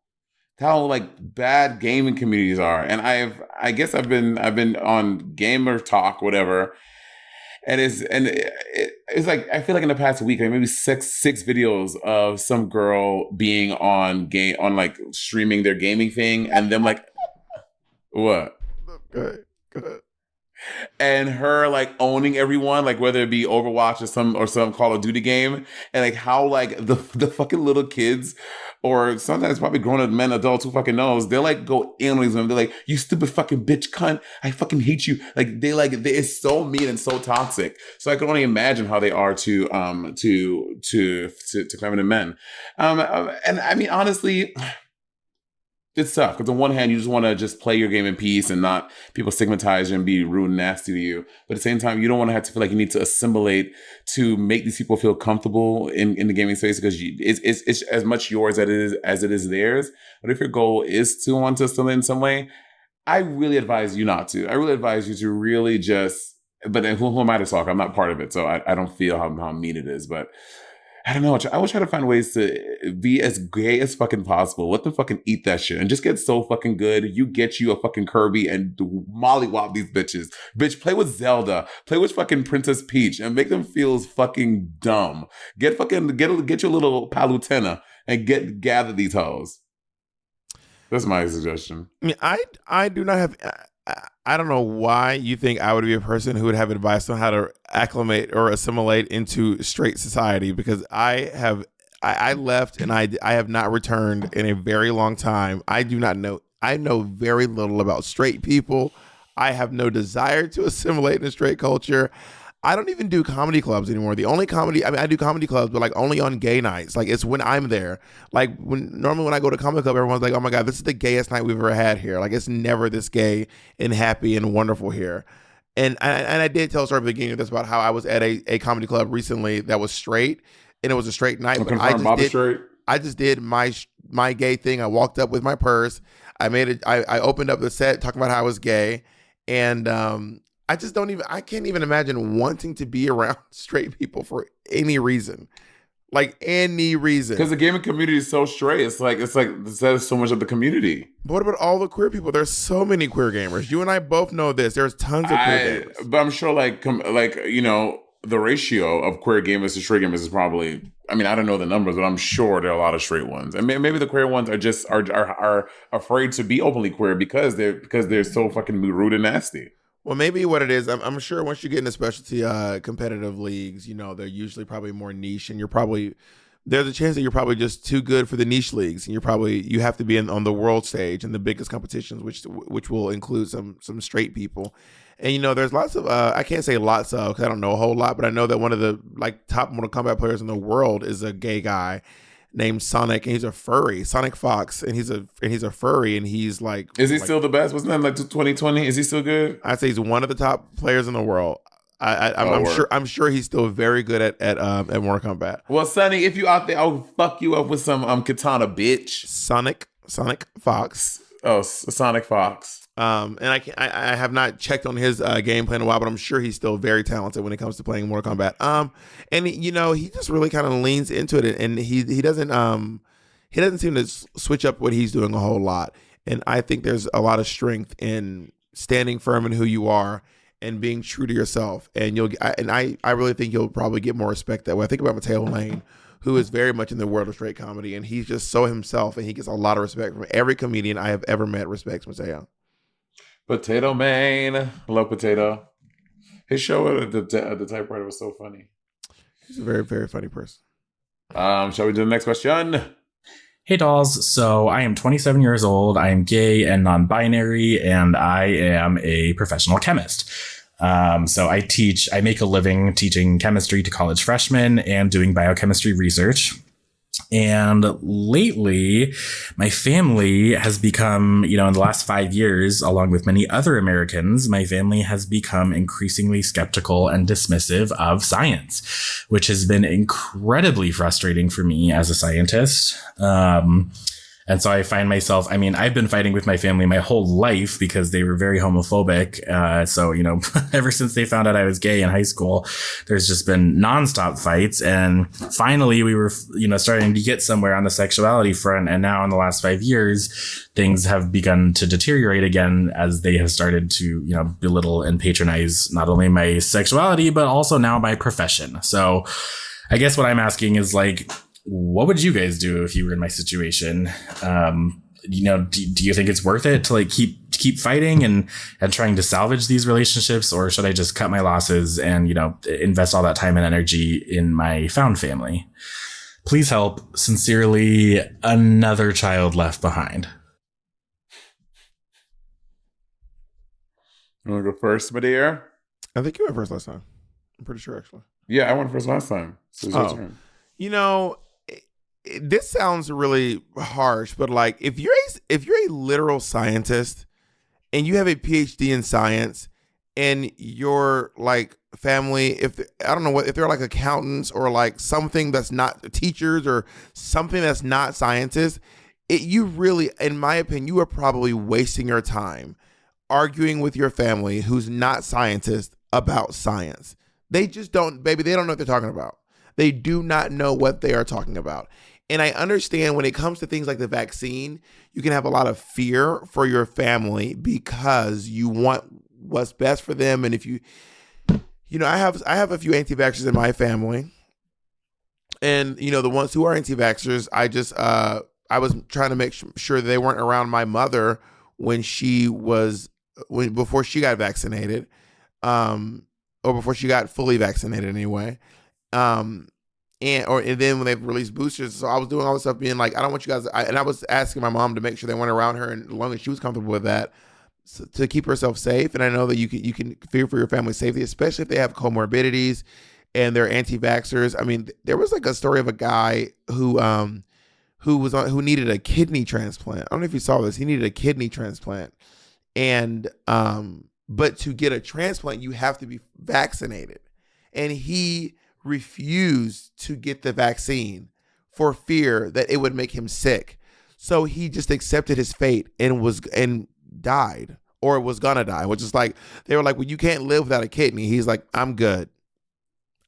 how bad gaming communities are, and I guess I've been on Gamer Talk, whatever. And it's like, I feel like in the past week, maybe six videos of some girl being on streaming their gaming thing, and them what? Good. And her owning everyone, whether it be Overwatch or some Call of Duty game, and how the fucking little kids, or sometimes probably grown up men, adults who fucking knows, they'll go in on these women. They're like, you stupid fucking bitch cunt, I fucking hate you. It's so mean and so toxic. So I can only imagine how they are to feminine men. And I mean, honestly, it's tough because on one hand, you just want to just play your game in peace and not people stigmatize you and be rude and nasty to you. But at the same time, you don't want to have to feel like you need to assimilate to make these people feel comfortable in the gaming space, because it's as much yours as it is theirs. But if your goal is to want to assimilate in some way, I really advise you not to. I really advise you to really just, but then who am I to talk? I'm not part of it, so I don't feel how mean it is, but I don't know. I will try to find ways to be as gay as fucking possible. Let them fucking eat that shit and just get so fucking good. You get you a fucking Kirby and mollywop these bitches. Bitch, play with Zelda. Play with fucking Princess Peach and make them feel fucking dumb. Get your little Palutena and gather these hoes. That's my suggestion. I mean, I do not have. I don't know why you think I would be a person who would have advice on how to acclimate or assimilate into straight society, because I left and I have not returned in a very long time. I know very little about straight people. I have no desire to assimilate in a straight culture. I don't even do comedy clubs anymore. The only comedy, I mean, I do comedy clubs, but like only on gay nights. Like it's when I'm there. Like normally when I go to comedy club, everyone's like, "Oh my god, this is the gayest night we've ever had here." Like it's never this gay and happy and wonderful here. And I did tell a story at the beginning of this about how I was at a comedy club recently that was straight, and it was a straight night. But I just did my gay thing. I walked up with my purse. I opened up the set talking about how I was gay, and I can't even imagine wanting to be around straight people for any reason. Like any reason. Because the gaming community is so straight. It's like that is so much of the community. But what about all the queer people? There's so many queer gamers. You and I both know this. There's tons of queer gamers. But I'm sure the ratio of queer gamers to straight gamers is probably, I mean, I don't know the numbers, but I'm sure there are a lot of straight ones. And maybe the queer ones are afraid to be openly queer because they're so fucking rude and nasty. Well, maybe what it is, I'm sure once you get into specialty competitive leagues, they're usually probably more niche, and there's a chance that you're probably just too good for the niche leagues, and you have to be on the world stage and the biggest competitions, which will include some straight people. And there's lots of I can't say lots of because I don't know a whole lot, but I know that one of the top Mortal Kombat players in the world is a gay guy named Sonic, and he's a furry, Sonic Fox, and he's a furry, and he's like, is he still the best? Wasn't that like 2020? Is he still good? I'd say he's one of the top players in the world. I'm sure he's still very good at Mortal Kombat. Well, Sonny, if you out there, I'll fuck you up with some katana, bitch. Sonic Fox. Oh, Sonic Fox. And I have not checked on his gameplay in a while, but I'm sure he's still very talented when it comes to playing Mortal Kombat. And he just really kind of leans into it, and he doesn't seem to switch up what he's doing a whole lot. And I think there's a lot of strength in standing firm in who you are and being true to yourself. And I really think you'll probably get more respect that way. I think about Mateo Lane, who is very much in the world of straight comedy, and he's just so himself, and he gets a lot of respect from every comedian I have ever met. Respects Mateo. Potato Man. Love Potato. His show at the typewriter was so funny. He's a very, very funny person. Shall we do the next question? Hey, dolls. So I am 27 years old. I am gay and non-binary, and I am a professional chemist. So I make a living teaching chemistry to college freshmen and doing biochemistry research. And lately, my family has become, in the last 5 years, along with many other Americans, my family has become increasingly skeptical and dismissive of science, which has been incredibly frustrating for me as a scientist. And so I find myself, I've been fighting with my family my whole life because they were very homophobic. So, ever since they found out I was gay in high school, there's just been nonstop fights. And finally, we were, starting to get somewhere on the sexuality front. And now in the last 5 years, things have begun to deteriorate again as they have started to, belittle and patronize not only my sexuality, but also now my profession. So I guess what I'm asking is what would you guys do if you were in my situation? Do you think it's worth it to keep fighting and trying to salvage these relationships, or should I just cut my losses and, invest all that time and energy in my found family? Please help. Sincerely, another child left behind. You want to go first, my dear? I think you went first last time. I'm pretty sure, actually. Yeah, I went first last time. So it's your turn. This sounds really harsh, but if you're a literal scientist and you have a PhD in science, and your family, if they're accountants or something that's not teachers or something that's not scientists, you really, in my opinion, you are probably wasting your time arguing with your family who's not scientists about science. They just don't, baby. They don't know what they're talking about. They do not know what they are talking about. And I understand when it comes to things like the vaccine, you can have a lot of fear for your family because you want what's best for them. And if I have a few anti-vaxxers in my family, and the ones who are anti-vaxxers, I was trying to make sure that they weren't around my mother before she got vaccinated, or before she got fully vaccinated anyway. And then when they released boosters, so I was doing all this stuff being I don't want you guys, and I was asking my mom to make sure they weren't around her, and as long as she was comfortable with that, to keep herself safe. And I know that you can fear for your family's safety, especially if they have comorbidities and they're anti-vaxxers. I mean, there was like a story of a guy who needed a kidney transplant. I don't know if you saw this. He needed a kidney transplant. And but to get a transplant, you have to be vaccinated. And he refused to get the vaccine for fear that it would make him sick. So he just accepted his fate and died, or was gonna die, which is like, they were like, well, you can't live without a kidney. He's like, I'm good.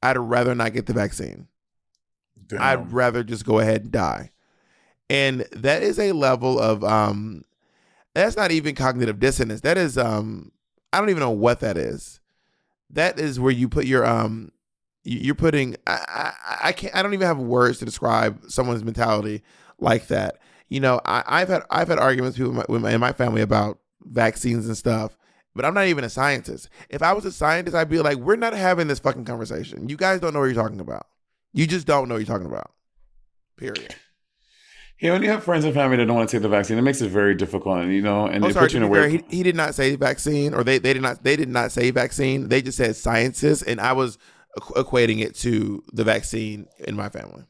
I'd rather not get the vaccine. Damn. I'd rather just go ahead and die. And that is a level of that's not even cognitive dissonance. That is I don't even know what that is. That is where you put your you're putting I don't even have words to describe someone's mentality like that. You know, I've had arguments with people in my family about vaccines and stuff, but I'm not even a scientist. If I was a scientist, I'd be like, we're not having this fucking conversation. You guys don't know what you're talking about. You just don't know what you're talking about. Period. Yeah, when you have friends and family that don't want to take the vaccine, it makes it very difficult, and they put you in a weird. He did not say vaccine, or they did not say vaccine. They just said sciences, and I was equating it to the vaccine in my family.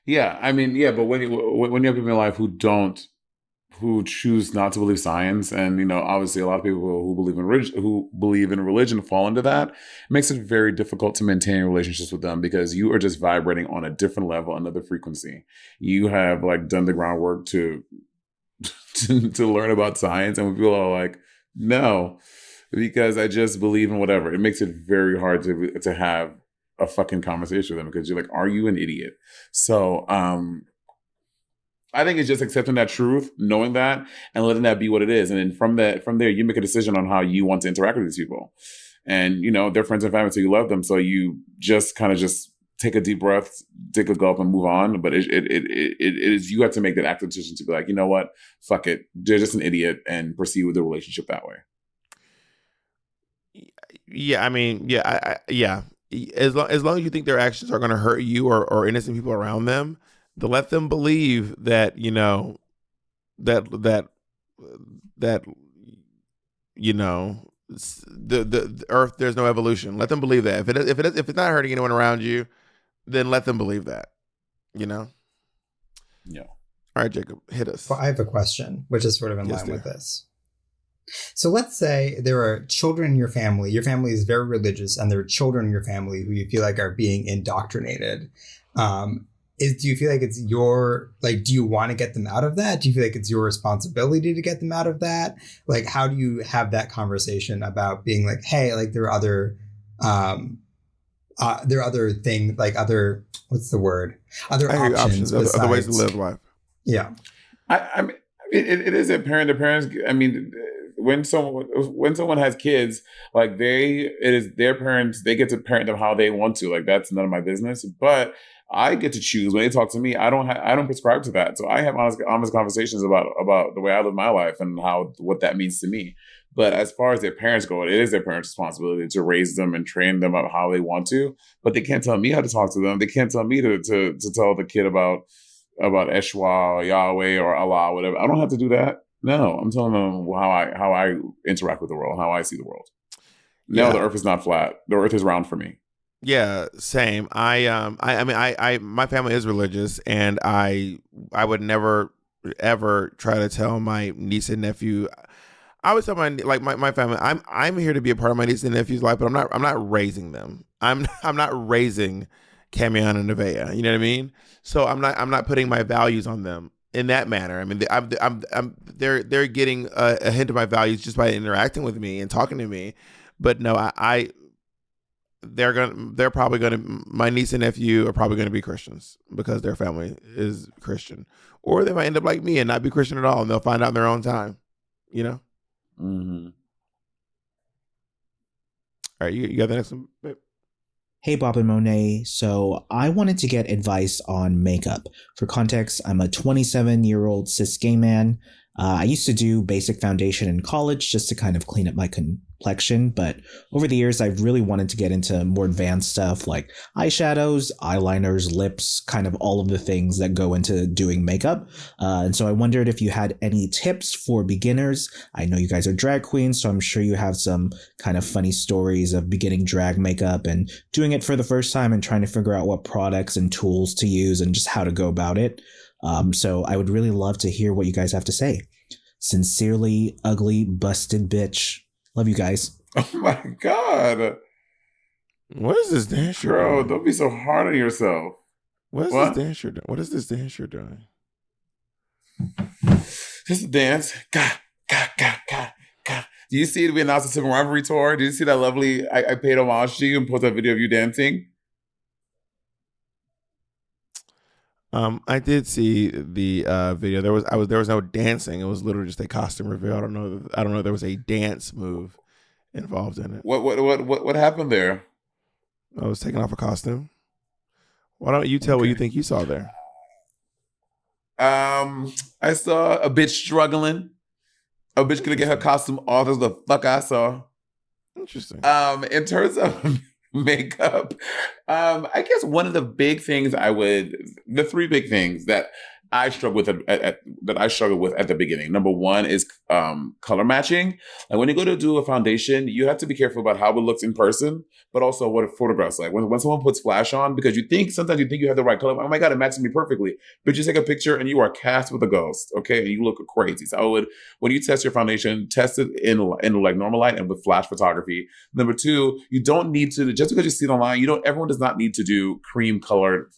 Yeah, I mean, yeah, but when you have people in life who choose not to believe science, and obviously a lot of people who believe in religion fall into that, it makes it very difficult to maintain relationships with them, because you are just vibrating on a different level, another frequency. You have like done the groundwork to learn about science, and when people are like, no, because I just believe in whatever, it makes it very hard to have a fucking conversation with them, because you're like, are you an idiot? So I think it's just accepting that truth, knowing that, and letting that be what it is. And then from there, you make a decision on how you want to interact with these people. And, they're friends and family, so you love them. So you just kind of just take a deep breath, take a gulp, and move on. But it is, you have to make that active decision to be like, you know what, fuck it, they're just an idiot, and proceed with the relationship that way. Yeah, I mean, yeah. As long as you think their actions are going to hurt you or innocent people around them, to let them believe that that the earth, there's no evolution. Let them believe that. If it's not hurting anyone around you, then let them believe that. Yeah. All right, Jacob, hit us. Well, I have a question, which is sort of in line with this. So let's say there are children in your family. Your family is very religious, and there are children in your family who you feel like are being indoctrinated. Do you feel like it's do you want to get them out of that? Do you feel like it's your responsibility to get them out of that? Like, how do you have that conversation about being like, hey, like there are other things, like other, what's the word? Other options besides, other ways to live life. Yeah. I mean, it is apparent. The parents, I mean, when someone has kids, like it is their parents, they get to parent them how they want to. Like, that's none of my business. But I get to choose when they talk to me. I don't prescribe to that. So I have honest conversations about the way I live my life and what that means to me. But as far as their parents go, it is their parents' responsibility to raise them and train them up how they want to. But they can't tell me how to talk to them. They can't tell me to tell the kid about Eshwa or Yahweh or Allah, whatever. I don't have to do that. No, I'm telling them how I interact with the world, how I see the world. No, the earth is not flat. The earth is round for me. Yeah, same. I my family is religious, and I would never ever try to tell my niece and nephew. I would tell my family, I'm here to be a part of my niece and nephew's life, but I'm not raising them. I'm not raising Camion and Nevaeh. You know what I mean? So I'm not putting my values on them in that manner. I mean, they're getting a hint of my values just by interacting with me and talking to me. But no, they're probably gonna, my niece and nephew are probably gonna be Christians because their family is Christian, or they might end up like me and not be Christian at all, and they'll find out in their own time. Mm-hmm. All right, you got the next one, babe? Hey, Bob and Monét. So I wanted to get advice on makeup. For context, I'm a 27-year-old cis gay man. I used to do basic foundation in college just to kind of clean up my complexion, but over the years, I've really wanted to get into more advanced stuff like eyeshadows, eyeliners, lips, kind of all of the things that go into doing makeup. And so I wondered if you had any tips for beginners. I know you guys are drag queens, so I'm sure you have some kind of funny stories of beginning drag makeup and doing it for the first time and trying to figure out what products and tools to use and just how to go about it. So I would really love to hear what you guys have to say. Sincerely, ugly, busted bitch. Love you guys. Oh my God. What is this dance you're Girl, doing? don't be so hard on yourself. What is this dance you're doing? What is this dance you're doing? Just a dance. Ga, ga, ga, ga, ga. Do you see it? We announced the Sibling Rivalry Tour. Did you see that lovely, I paid homage to you and posted a video of you dancing? I did see the video. There was no dancing. It was literally just a costume reveal. I don't know. There was a dance move involved in it. What happened there? I was taking off a costume. Why don't you tell what you think you saw there? I saw a bitch struggling. A bitch gonna get her costume off. That's the fuck I saw. Interesting. In terms of makeup, I guess one of the big things the three big things that I struggle with at the beginning. Number one is color matching. Like when you go to do a foundation, you have to be careful about how it looks in person, but also what a photograph's like. When someone puts flash on, because sometimes you think you have the right color. Oh my God, it matches me perfectly. But you take a picture and you are cast with a ghost, okay? And you look crazy. So when you test your foundation, test it in like normal light and with flash photography. Number two, you don't need to, just because you see it online, everyone does not need to do cream colored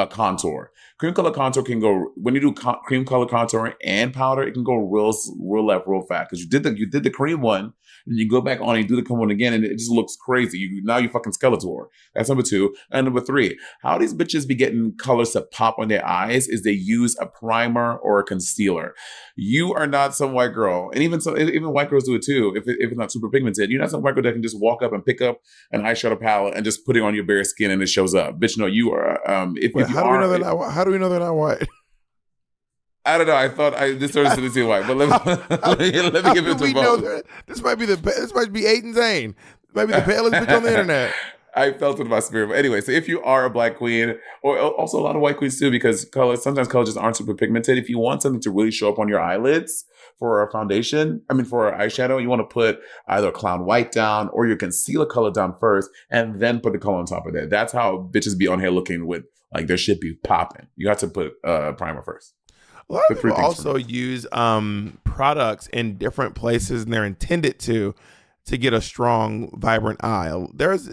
contour. Cream color contour can go, when you do cream color contour and powder, it can go real left, real fast. Because you did the cream one, and you go back on and you do the cream one again, and it just looks crazy. Now you fucking Skeletor. That's number two. And number three, how these bitches be getting colors to pop on their eyes is they use a primer or a concealer. You are not some white girl, and even white girls do it too. If it's not super pigmented, you're not some white girl that can just walk up and pick up an eyeshadow palette and just put it on your bare skin and it shows up. Bitch, no, you are. How do we know they're not white? I don't know. I thought this started to see white, but let me give it to both. This might be Aiden Zane. This might be the palest bitch on the internet. I felt it in my spirit. But anyway, so if you are a black queen, or also a lot of white queens too, because sometimes colors just aren't super pigmented. If you want something to really show up on your eyelids for a foundation, for an eyeshadow, you want to put either clown white down or your concealer color down first, and then put the color on top of that. That's how bitches be on here looking with like their shit be popping. You have to put primer first. A lot of people also use products in different places, and they're intended to get a strong, vibrant eye.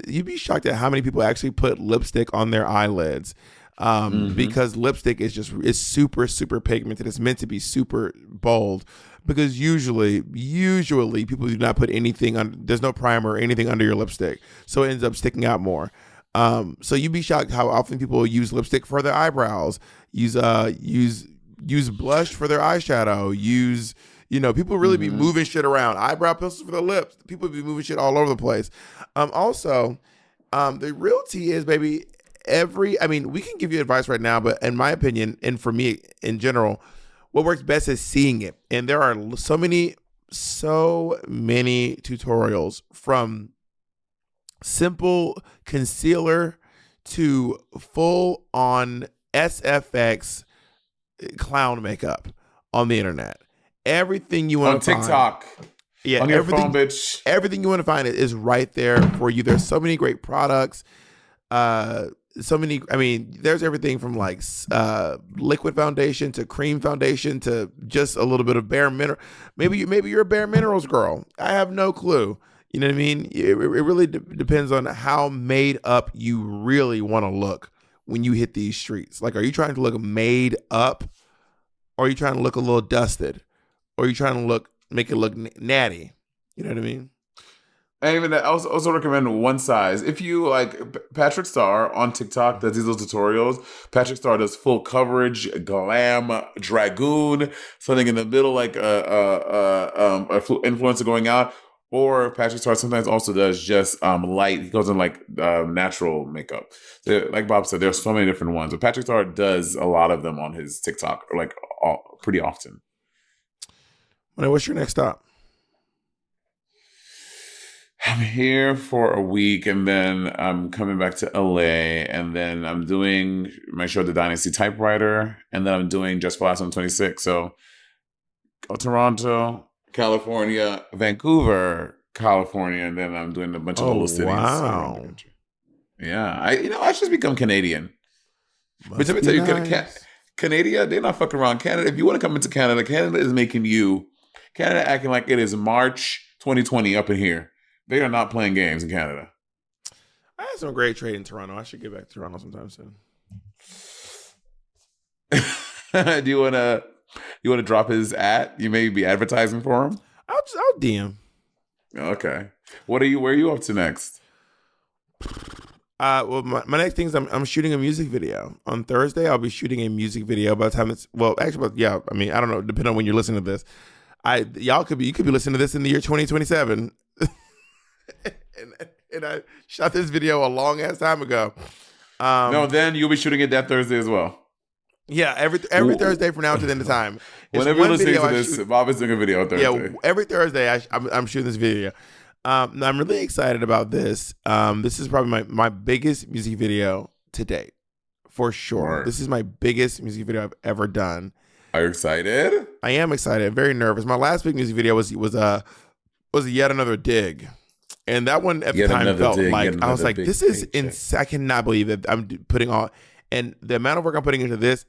You'd be shocked at how many people actually put lipstick on their eyelids, because lipstick is super, super pigmented. It's meant to be super bold, because usually people do not put anything on. There's no primer or anything under your lipstick, so it ends up sticking out more. So you'd be shocked how often people use lipstick for their eyebrows, use blush for their eyeshadow, people really be moving shit around. Eyebrow pencils for the lips. People be moving shit all over the place. Also, the real tea is, baby, we can give you advice right now, but in my opinion, and for me in general, what works best is seeing it. And there are so many tutorials, from simple concealer to full on SFX clown makeup on the internet. Everything you want to find on TikTok, on your phone, bitch. Everything you want to find is right there for you. There's so many great products. There's everything from like liquid foundation to cream foundation to just a little bit of bare mineral. Maybe you're a bare minerals girl. I have no clue. You know what I mean? It really depends on how made up you really want to look when you hit these streets. Like, are you trying to look made up, or are you trying to look a little dusted, or are you trying to make it look natty? You know what I mean? And I also recommend one size. If you like Patrick Starr on TikTok, does these little tutorials. Patrick Starr does full coverage, glam, dragoon, something in the middle, like a influencer going out. Or Patrick Starr sometimes also does just light. He goes in like natural makeup. Like Bob said, there's so many different ones. But Patrick Starr does a lot of them on his TikTok, like pretty often. What's your next stop? I'm here for a week, and then I'm coming back to LA, and then I'm doing my show, The Dynasty Typewriter, and then I'm doing Just for Last on 26. So, Toronto, California, Vancouver, California, and then I'm doing a bunch of little cities around the country. Yeah, I should become Canadian. But let me tell you, Canada, they're not fucking around. Canada, if you want to come into Canada, Canada is making you, Canada acting like it is March 2020 up in here. They are not playing games in Canada. I had some great trade in Toronto. I should get back to Toronto sometime soon. Do you wanna drop his at? You may be advertising for him. I'll DM. Okay. Where are you up to next? Well, my next thing is I'm shooting a music video on Thursday. I'll be shooting a music video by the time it's yeah. I mean, I don't know. Depending on when you're listening to this, you could be listening to this in the year 2027. and I shot this video a long ass time ago. No, then you'll be shooting it that Thursday as well. Yeah, every Thursday from now to the end of time. Whenever you're listening to this, Bob is doing a video on Thursday. Yeah, every Thursday I'm shooting this video. I'm really excited about this. This is probably my biggest music video to date, for sure. This is my biggest music video I've ever done. Are you excited? I am excited. I'm very nervous. My last big music video was Yet Another Dig. And that one at the time felt like, I was like, this is insane. I cannot believe that I'm putting all, and the amount of work I'm putting into this,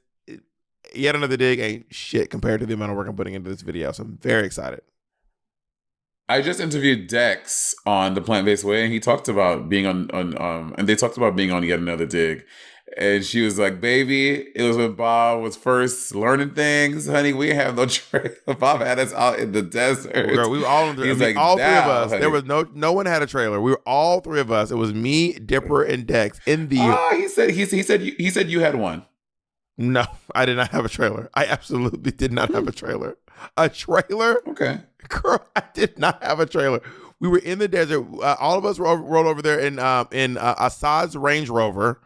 Yet Another Dig ain't shit compared to the amount of work I'm putting into this video. So I'm very excited. I just interviewed Dex on The Plant-Based Way, and he talked about being on and they talked about being on Yet Another Dig. And she was like, baby, it was when Bob was first learning things. Honey, we have no trailer. Bob had us out in the desert. Girl, we were all three of us. Honey. There was no one had a trailer. We were all three of us. It was me, Dipper, and Dex in the he said you had one. No, I did not have a trailer. I absolutely did not have a trailer. A trailer? Okay. Girl, I did not have a trailer. We were in the desert. All of us rolled over there in Assad's Range Rover.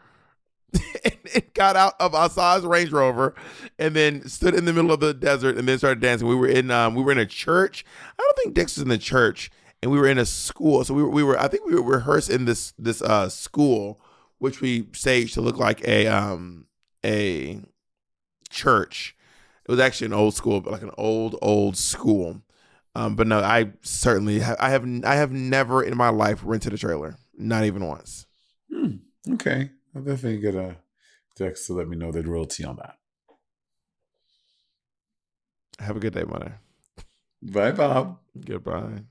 and got out of Assad's Range Rover and then stood in the middle of the desert and then started dancing. We were in a church. I don't think Dix was in the church, and we were in a school. So we were rehearsed in this school, which we staged to look like a church. It was actually an old school, but like an old school. But no, I have never in my life rented a trailer, not even once. Okay. I'll definitely get a text to let me know the royalty on that. Have a good day, Monét. Bye, Bob. Goodbye.